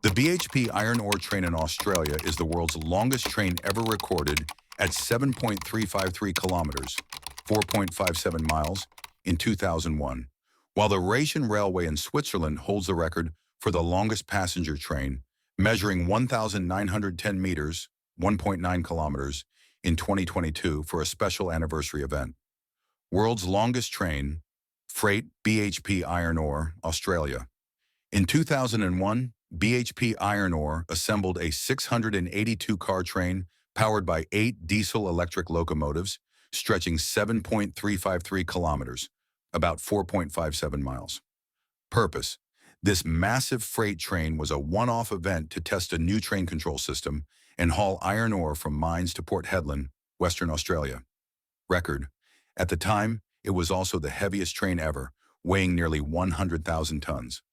The BHP Iron Ore train in Australia is the world's longest train ever recorded at 7.353 kilometers, 4.57 miles, in 2001, while the Rhaetian Railway in Switzerland holds the record for the longest passenger train, measuring 1,910 meters, 1.9 kilometers, in 2022 for a special anniversary event. World's longest train, freight BHP Iron Ore, Australia. In 2001, BHP Iron Ore assembled a 682-car train powered by 8 diesel-electric locomotives, stretching 7.353 kilometers, about 4.57 miles. Purpose: this massive freight train was a one-off event to test a new train control system and haul iron ore from mines to Port Hedland, Western Australia. Record: at the time, it was also the heaviest train ever, weighing nearly 100,000 tons.